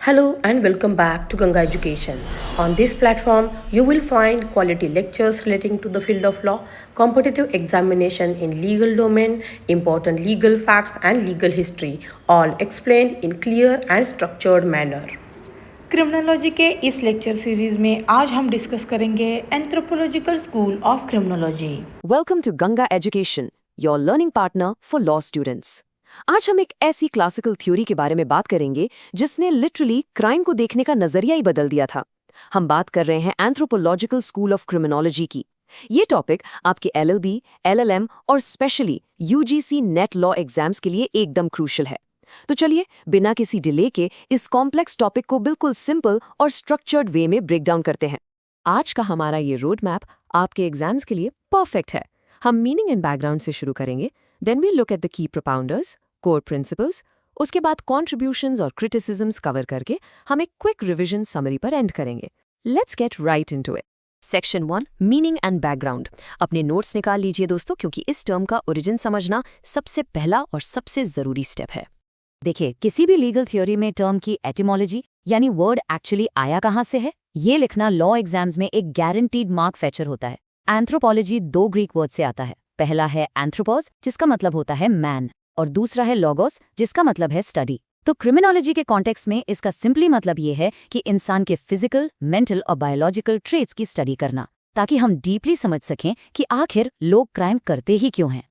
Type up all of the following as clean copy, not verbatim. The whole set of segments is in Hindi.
Hello and welcome back to Ganga Education. On this platform, you will find quality lectures relating to the field of law, competitive examination in legal domain, important legal facts and legal history, all explained in clear and structured manner. Criminology के इस लेक्चर सीरीज में आज हम डिस्कस करेंगे anthropological school of criminology. Welcome to Ganga education, your learning partner for law students. आज हम एक ऐसी क्लासिकल थ्योरी के बारे में बात करेंगे जिसने लिटरली क्राइम को देखने का नजरिया ही बदल दिया था। हम बात कर रहे हैं एंथ्रोपोलॉजिकल स्कूल ऑफ क्रिमिनोलॉजी की। ये टॉपिक आपके LLB, LLM और specially UGC net law exams के लिए एकदम क्रूशल है। तो चलिए बिना किसी डिले के इस कॉम्प्लेक्स टॉपिक को बिल्कुल सिंपल और स्ट्रक्चर्ड वे में ब्रेक डाउन करते हैं। आज का हमारा ये रोड मैप आपके एग्जाम्स के लिए परफेक्ट है। हम मीनिंग एंड बैकग्राउंड से शुरू करेंगे, then we look at the key propounders, core principles, उसके बाद कॉन्ट्रीब्यूशंस और क्रिटिसिज्म्स कवर करके हम एक क्विक रिविजन समरी पर एंड करेंगे। Let's get right into it. Section 1, meaning and background. अपने नोट्स निकाल लीजिए दोस्तों, क्योंकि इस टर्म का ओरिजिन समझना सबसे पहला और सबसे जरूरी स्टेप है। देखिए, किसी भी लीगल थ्योरी में टर्म की एटिमोलॉजी यानी वर्ड एक्चुअली आया कहाँ से है, ये लिखना लॉ एग्जाम्स में एक गारंटीड मार्क फीचर होता है। एंथ्रोपोलॉजी 2 ग्रीक वर्ड से आता है। पहला है एंथ्रोपोस, जिसका मतलब होता है मैन, और दूसरा है लॉगोस, जिसका मतलब है स्टडी। तो क्रिमिनोलॉजी के कॉन्टेक्स्ट में इसका सिंपली मतलब ये है कि इंसान के फिजिकल, मेंटल और बायोलॉजिकल ट्रेट्स की स्टडी करना, ताकि हम डीपली समझ सकें कि आखिर लोग क्राइम करते ही क्यों हैं।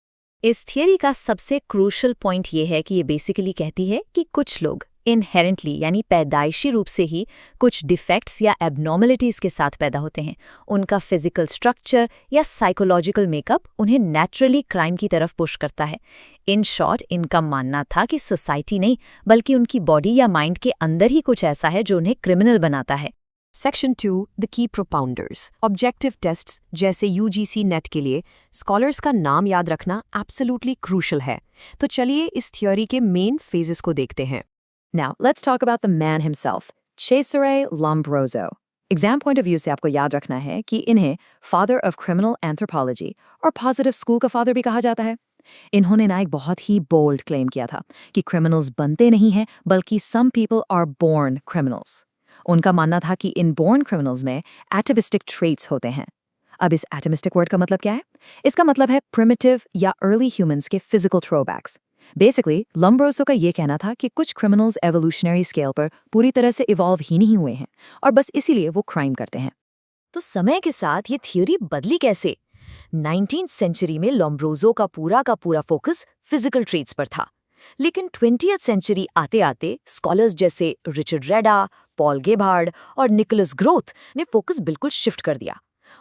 इस थियरी का सबसे क्रूशल पॉइंट ये है कि ये बेसिकली कहती है कि कुछ लोग इनहेरेंटली यानी पैदाइशी रूप से ही कुछ डिफेक्ट्स या एबनॉर्मलिटीज़ के साथ पैदा होते हैं। उनका फिजिकल स्ट्रक्चर या साइकोलॉजिकल मेकअप उन्हें नेचुरली क्राइम की तरफ पुश करता है। इन शॉर्ट, इनका मानना था कि सोसाइटी नहीं बल्कि उनकी बॉडी या माइंड के अंदर ही कुछ ऐसा है जो उन्हें क्रिमिनल बनाता है। Section 2, the key propounders. Objective tests जैसे UGC नेट के लिए स्कॉलर्स का नाम याद रखना एब्सोल्युटली क्रूशल है। तो चलिए इस थ्योरी के मेन फेजेस को देखते हैं। Now let's talk about the man himself, Cesare Lombroso. Exam point of view से आपको याद रखना है कि इन्हें फादर ऑफ क्रिमिनल एंथ्रोपोलॉजी और पॉजिटिव स्कूल का फादर भी कहा जाता है। इन्होंने ना एक बहुत ही बोल्ड क्लेम किया था कि क्रिमिनल्स बनते नहीं हैं बल्कि some people are born criminals. उनका मानना था कि इनबोर्न क्रिमिनल्स में एटमिस्टिक ट्रेट्स होते हैं। अब इस एटमिस्टिक वर्ड का मतलब क्या है? इसका मतलब है प्रिमिटिव या अर्ली ह्यूमंस के फिजिकल थ्रोबैक्स। बेसिकली लोम्ब्रोसो का ये कहना था कि कुछ क्रिमिनल्स एवोल्यूशनरी स्केल पर पूरी तरह से इवॉल्व ही नहीं हुए हैं और बस इसीलिए वो क्राइम करते हैं। तो समय के साथ ये थ्योरी बदली कैसे? 19th सेंचुरी में लोम्ब्रोसो का पूरा फोकस फिजिकल ट्रेट्स पर था, लेकिन 20th सेंचुरी आते आते स्कॉलर्स जैसे रिचर्ड रेडा, पॉल गेबार्ड और निकोलस ग्रोथ ने फोकस बिल्कुल शिफ्ट कर दिया।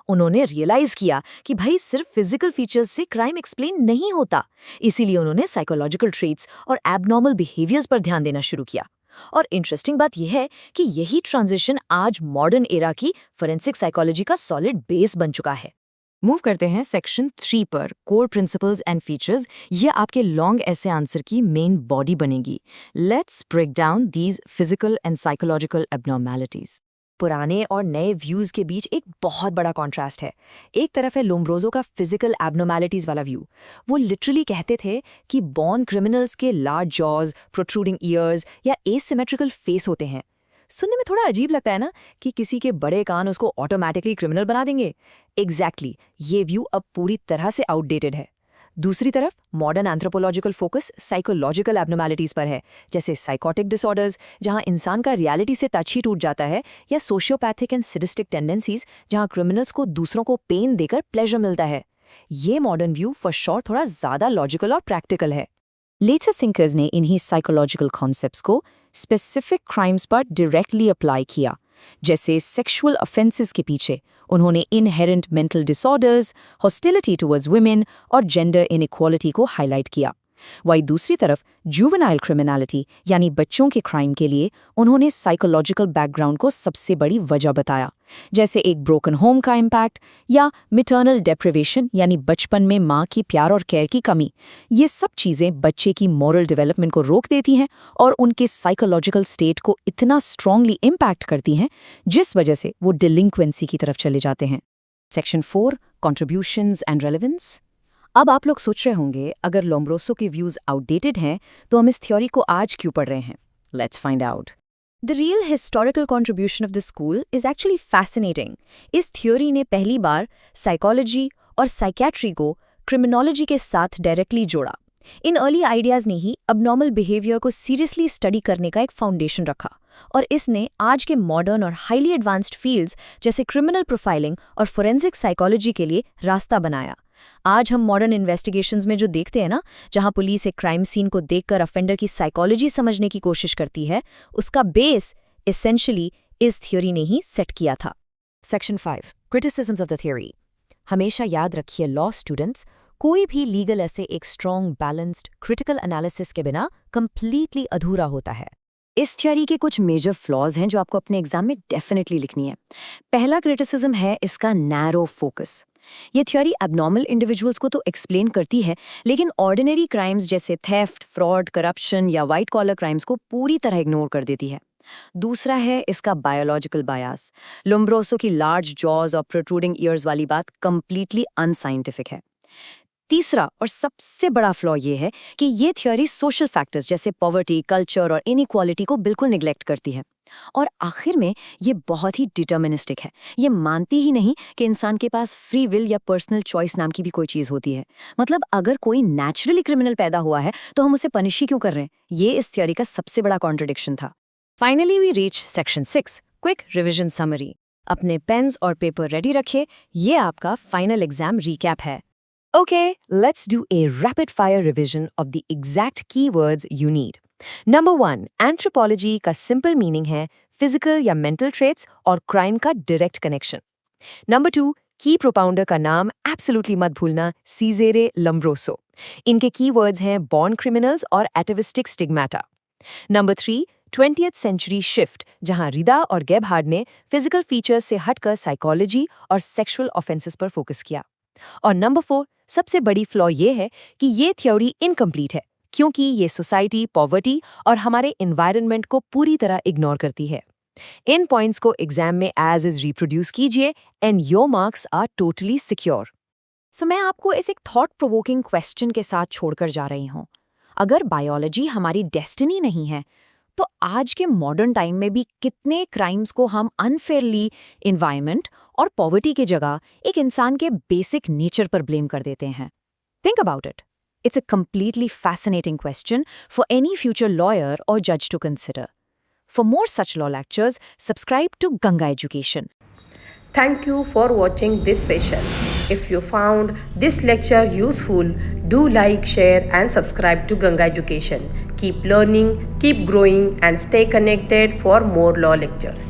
उन्होंने रियलाइज किया कि भाई सिर्फ फिजिकल फीचर्स से क्राइम एक्सप्लेन नहीं होता, इसीलिए उन्होंने साइकोलॉजिकल ट्रेट्स और एबनॉर्मल बिहेवियर्स पर ध्यान देना शुरू किया। और इंटरेस्टिंग बात यह है कि यही ट्रांजिशन आज मॉडर्न एरा की फोरेंसिक साइकोलॉजी का सॉलिड बेस बन चुका है। मूव करते हैं सेक्शन 3 पर, कोर प्रिंसिपल्स एंड फीचर्स। ये आपके लॉन्ग ऐसे आंसर की मेन बॉडी बनेगी। Let's break down these physical and psychological abnormalities. पुराने और नए व्यूज के बीच एक बहुत बड़ा कॉन्ट्रास्ट है। एक तरफ है लोम्ब्रोसो का फिजिकल एबनॉर्मैलिटीज वाला व्यू। वो लिटरली कहते थे कि बॉर्न क्रिमिनल्स के लार्ज जॉज, प्रोट्रूडिंग ईयर्स या एसिमेट्रिकल फेस होते हैं। सुनने में थोड़ा अजीब लगता है ना कि किसी के बड़े कान उसको ऑटोमेटिकली क्रिमिनल बना देंगे। एग्जैक्टली, ये व्यू अब पूरी तरह से आउटडेटेड है। दूसरी तरफ मॉडर्न एंथ्रोपोलॉजिकल फोकस साइकोलॉजिकल एबनॉर्मैलिटीज पर है, जैसे साइकोटिक डिसऑर्डर्स जहां इंसान का रियलिटी से टच ही टूट जाता है, या सोशियोपैथिक एंड सैडिस्टिक टेंडेंसीज जहां क्रिमिनल्स को दूसरों को पेन देकर प्लेजर मिलता है। ये मॉडर्न व्यू फॉर श्योर थोड़ा ज्यादा लॉजिकल और प्रैक्टिकल है। लेटर थिंकर्स ने इन्हीं साइकोलॉजिकल कॉन्सेप्ट्स को स्पेसिफिक क्राइम्स पर डायरेक्टली अप्लाई किया। जैसे सेक्सुअल ऑफेंसेस के पीछे उन्होंने inherent mental disorders, hostility towards women और जेंडर इनइक्वालिटी को हाईलाइट किया। वहीं दूसरी तरफ जुवेनाइल क्रिमिनलिटी यानी बच्चों के क्राइम के लिए उन्होंने साइकोलॉजिकल बैकग्राउंड को सबसे बड़ी वजह बताया, जैसे एक ब्रोकन होम का इम्पैक्ट या मिटर्नल डेप्रिवेशन यानी बचपन में माँ की प्यार और केयर की कमी। ये सब चीज़ें बच्चे की मॉरल डेवलपमेंट को रोक देती हैं और उनके साइकोलॉजिकल स्टेट को इतना स्ट्रांगली इम्पैक्ट करती हैं जिस वजह से वो डिलिंक्वेंसी की तरफ चले जाते हैं। Section 4, contributions and relevance. अब आप लोग सोच रहे होंगे, अगर लोम्ब्रोसो के व्यूज आउटडेटेड हैं तो हम इस थ्योरी को आज क्यों पढ़ रहे हैं? Let's find out. The real historical contribution of the school is actually fascinating. इस थ्योरी ने पहली बार साइकोलॉजी और साइकियाट्री को क्रिमिनोलॉजी के साथ डायरेक्टली जोड़ा। इन अर्ली आइडियाज़ ने ही अबनॉर्मल बिहेवियर को सीरियसली स्टडी करने का एक फाउंडेशन रखा, और इसने आज के मॉडर्न और हाईली एडवांस्ड फील्ड्स जैसे क्रिमिनल प्रोफाइलिंग और फोरेंसिक साइकोलॉजी के लिए रास्ता बनाया। आज हम मॉडर्न इन्वेस्टिगेशंस में जो देखते हैं ना, जहां पुलिस एक क्राइम सीन को देखकर अफेंडर की साइकोलॉजी समझने की कोशिश करती है, उसका बेस एसेंशियली इस थ्योरी ने ही सेट किया था। Section 5 criticisms of the theory. हमेशा याद रखिए लॉ स्टूडेंट्स, कोई भी लीगल ऐसे एक स्ट्रॉन्ग बैलेंस्ड क्रिटिकल एनालिसिस के बिना कंप्लीटली अधूरा होता है। इस थ्योरी के कुछ मेजर फ्लॉज हैं जो आपको अपने एग्जाम में डेफिनेटली लिखनी है। पहला क्रिटिसिज्म है इसका नैरो फोकस। ये थ्योरी एबनॉर्मल इंडिविजुअल्स को तो एक्सप्लेन करती है, लेकिन ऑर्डिनरी क्राइम्स जैसे थेफ्ट, फ्रॉड, करप्शन या वाइट कॉलर क्राइम्स को पूरी तरह इग्नोर कर देती है। दूसरा है इसका बायोलॉजिकल बायस। लोम्ब्रोसो की लार्ज जॉज और प्रोट्रूडिंग ईयर्स वाली बात कंप्लीटली अनसाइंटिफिक है। तीसरा और सबसे बड़ा फ्लॉ ये है कि ये थ्योरी सोशल फैक्टर्स जैसे पॉवर्टी, कल्चर और इनइक्वालिटी को बिल्कुल निगलेक्ट करती है। और आखिर में ये बहुत ही डिटर्मिनिस्टिक है। ये मानती ही नहीं कि इंसान के पास फ्री विल या पर्सनल चॉइस नाम की भी कोई चीज़ होती है। मतलब अगर कोई नेचुरली क्रिमिनल पैदा हुआ है तो हम उसे पनिश ही क्यों कर रहे हैं? ये इस थ्योरी का सबसे बड़ा कॉन्ट्रडिक्शन था। Finally we reach section 6 quick revision summary. अपने पेन्स और पेपर रेडी रखिए, ये आपका फाइनल एग्जाम रिकैप है। Okay, let's do a rapid-fire revision of the exact keywords you need. Number 1, anthropology का simple meaning है physical या mental traits और crime का direct connection. Number 2, key propounder का नाम absolutely मत भूलना, Cesare Lombroso. इनके keywords हैं born criminals और atavistic stigmata. Number 3, 20th century shift, जहां रिदा और गेबहार्ड ने physical features से हटकर psychology और sexual offenses पर focus किया. और नंबर 4, सबसे बड़ी फ्लॉ ये है कि ये थ्योरी इनकम्प्लीट है, क्योंकि ये सोसाइटी, पॉवर्टी और हमारे एनवायरनमेंट को पूरी तरह इग्नोर करती है। इन पॉइंट्स को एग्जाम में एज इज रिप्रोड्यूस कीजिए and your marks are totally secure. So मैं आपको इस एक थॉट प्रोवोकिंग क्वेश्चन के साथ छोड़कर जा रही हूँ। अगर बायोलॉजी हमारी डेस्टिनी नहीं है, तो आज के मॉडर्न टाइम में भी कितने क्राइम्स को हम अनफेयरली एनवायरनमेंट और पॉवर्टी की जगह एक इंसान के बेसिक नेचर पर ब्लेम कर देते हैं। Think about it. It's a completely fascinating question for any future lawyer और जज to consider. For more such law lectures, subscribe to Ganga education. Thank you for watching this session. If you found this lecture useful, do like, share and subscribe to Ganga Education. Keep learning, keep growing and stay connected for more law lectures.